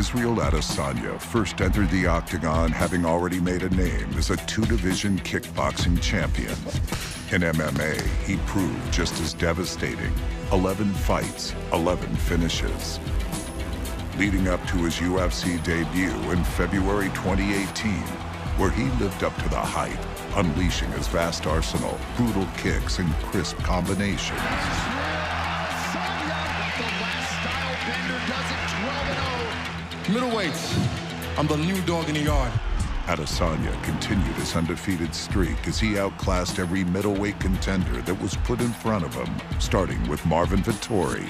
Israel Adesanya first entered the octagon having already made a name as a two-division kickboxing champion. In MMA, he proved just as devastating. 11 fights, 11 finishes. Leading up to his UFC debut in February 2018, where he lived up to the hype, unleashing his vast arsenal, brutal kicks, and crisp combinations. Middleweights, I'm the new dog in the yard. Adesanya continued his undefeated streak as he outclassed every middleweight contender that was put in front of him, starting with Marvin Vettori.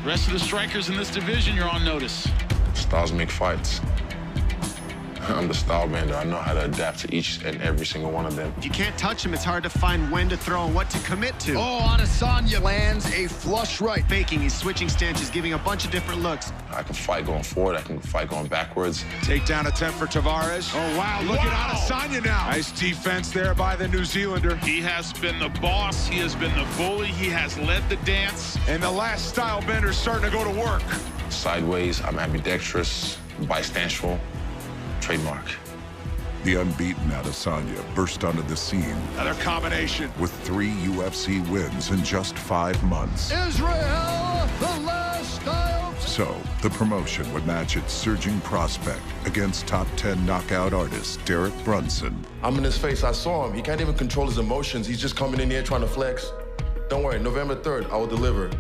The rest of the strikers in this division, you're on notice. Styles make fights. I'm the style bender. I know how to adapt to each and every single one of them. If you can't touch him, it's hard to find when to throw and what to commit to. Oh, Adesanya lands a flush right. Faking, he's switching stances, giving a bunch of different looks. I can fight going forward. I can fight going backwards. Takedown attempt for Tavares. Oh, wow. Look at Adesanya now. Nice defense there by the New Zealander. He has been the boss. He has been the bully. He has led the dance. And the last style bender's starting to go to work. Sideways, I'm ambidextrous, bistantral, trademark. The unbeaten Adesanya burst onto the scene. Another combination. With 3 UFC wins in just 5 months. Israel, the last style. So, the promotion would match its surging prospect against top 10 knockout artist Derek Brunson. I'm in his face. I saw him. He can't even control his emotions. He's just coming in here trying to flex. Don't worry, November 3rd, I will deliver.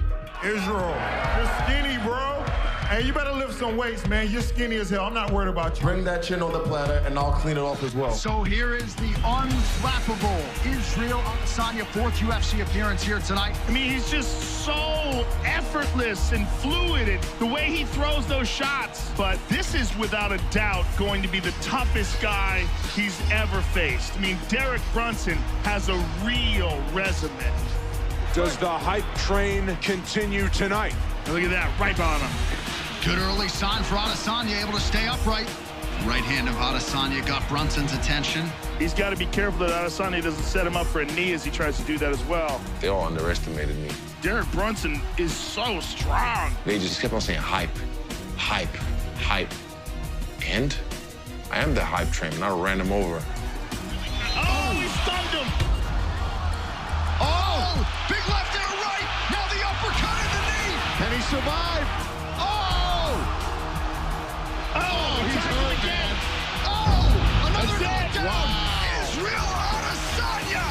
Israel, you're skinny, bro. Hey, you better lift some weights, man. You're skinny as hell. I'm not worried about you. Bring that chin on the platter, and I'll clean it off as well. So here is the unflappable Israel Adesanya, 4th UFC appearance here tonight. I mean, he's just so effortless and fluid, and the way he throws those shots. But this is without a doubt going to be the toughest guy he's ever faced. I mean, Derek Brunson has a real resume. Does the hype train continue tonight? Look at that, right on him. Good early sign for Adesanya, able to stay upright. Right hand of Adesanya got Brunson's attention. He's got to be careful that Adesanya doesn't set him up for a knee as he tries to do that as well. They all underestimated me. Derek Brunson is so strong. They just kept on saying hype, hype, hype. And I am the hype train, and I ran him over. Oh, he stunned him. Oh, big left and a right. Now the uppercut in the knee. Can he survive? Oh, he's hurt again. Oh, another That's it. knockdown. Wow. Israel Adesanya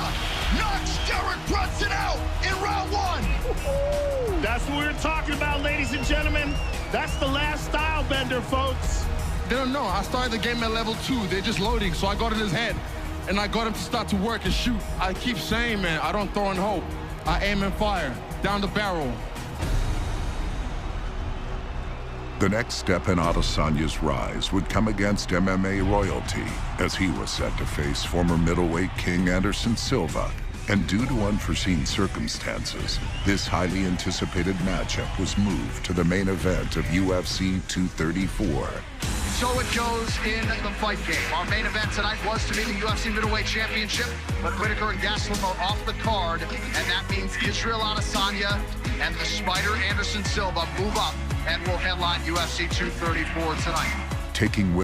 knocks Derek Brunson out in round 1. That's what we were talking about, ladies and gentlemen. That's the last style bender, folks. They don't know. I started the game at level 2. They're just loading, so I got in his head. And I got him to start to work and shoot. I keep saying, man, I don't throw and hope. I aim and fire, down the barrel. The next step in Adesanya's rise would come against MMA royalty, as he was set to face former middleweight king Anderson Silva. And due to unforeseen circumstances, this highly anticipated matchup was moved to the main event of UFC 234. So it goes in the fight game. Our main event tonight was to be the UFC Middleweight Championship, but Whitaker and Gastelum are off the card, and that means Israel Adesanya and the Spider Anderson Silva move up and will headline UFC 234 tonight. Taking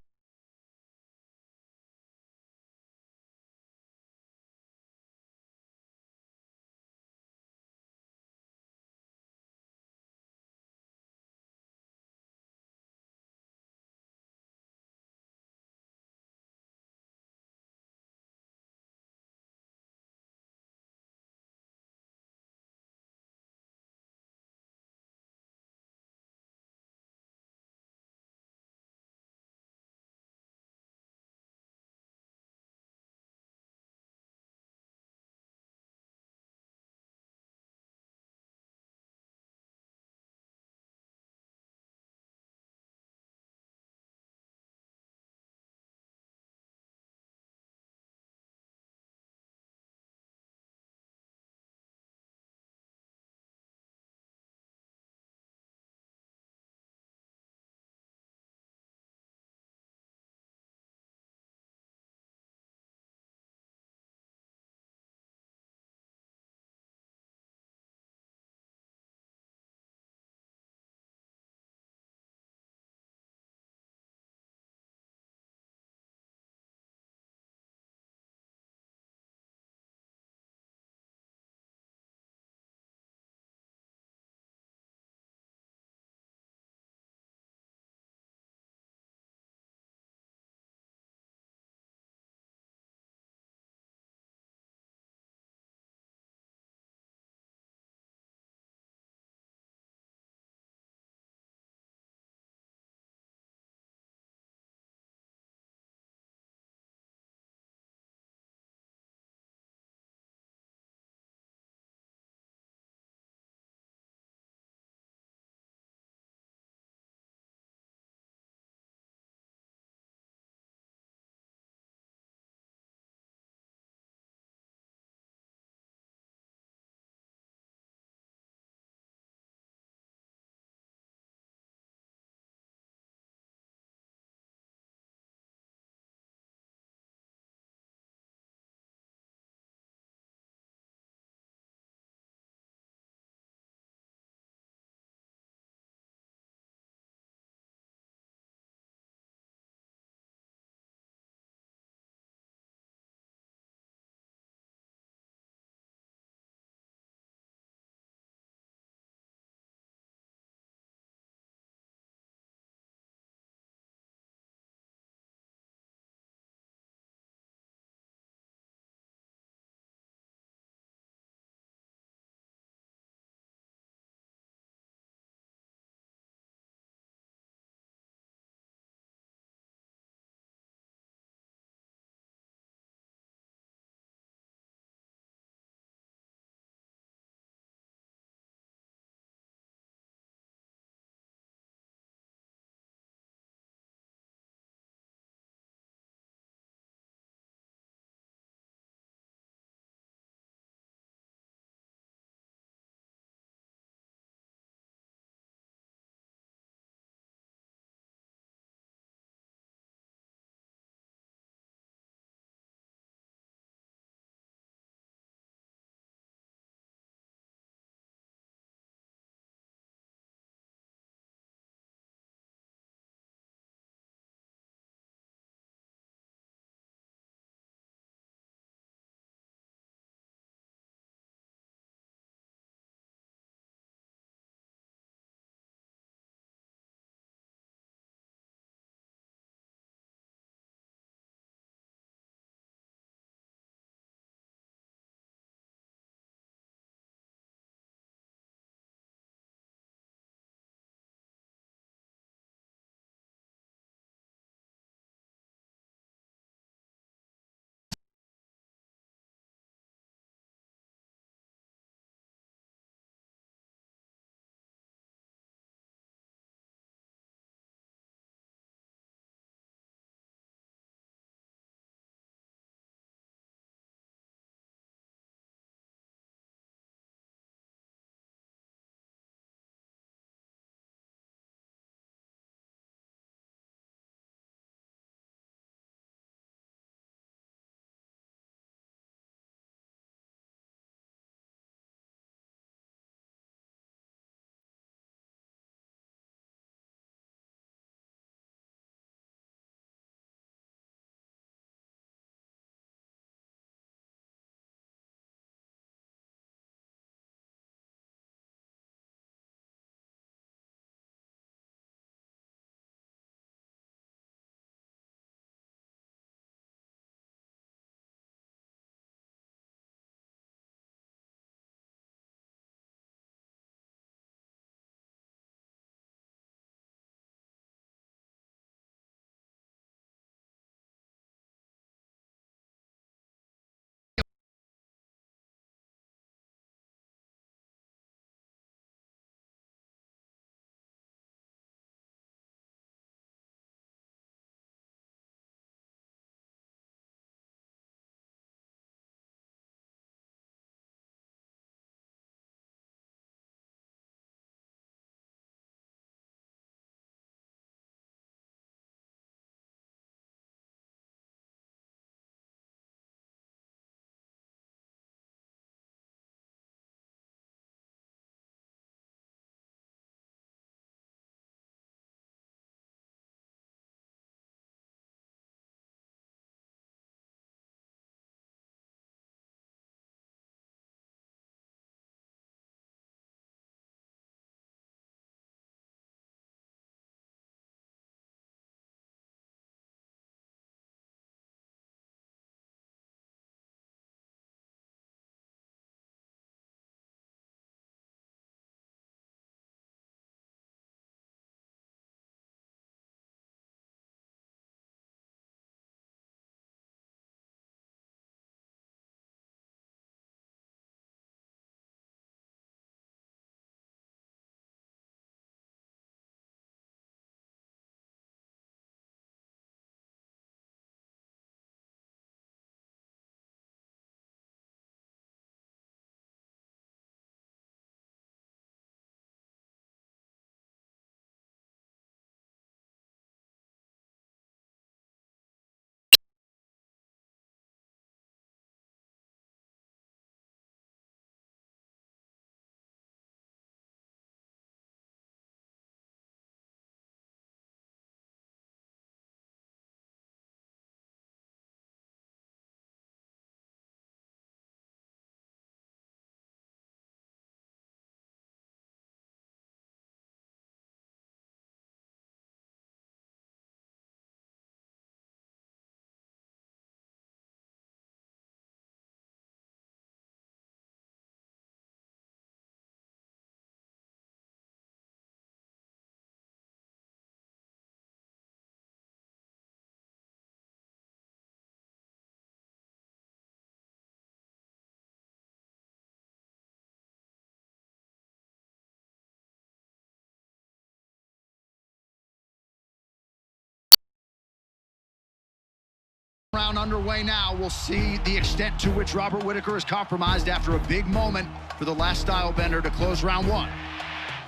Round underway now. We'll see the extent to which Robert Whittaker is compromised after a big moment for the last style bender to close round one.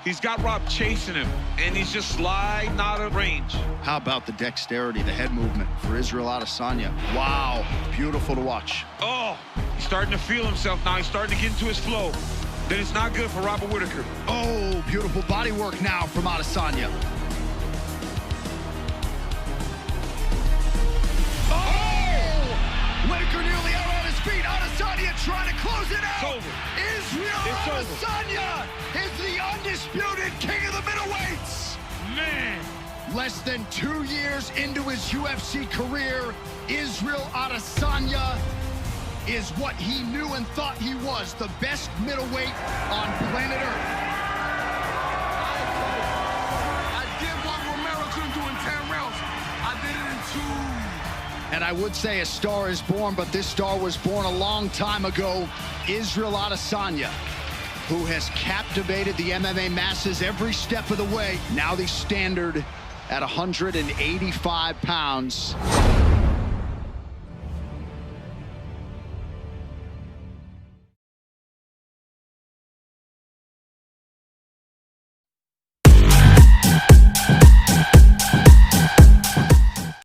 He's got Rob chasing him, and he's just sliding out of range. How about the dexterity, the head movement for Israel Adesanya? Wow, beautiful to watch. Oh, he's starting to feel himself now. He's starting to get into his flow. Then it's not good for Robert Whittaker. Oh, beautiful body work now from Adesanya. Whittaker nearly out on his feet. Adesanya trying to close it out. Israel Adesanya is the undisputed king of the middleweights. Man. Less than 2 years into his UFC career, Israel Adesanya is what he knew and thought he was, the best middleweight on planet Earth. I did what Romero couldn't do in 10 rounds. I did it in 2. And I would say a star is born, but this star was born a long time ago. Israel Adesanya, who has captivated the MMA masses every step of the way. Now the standard at 185 pounds.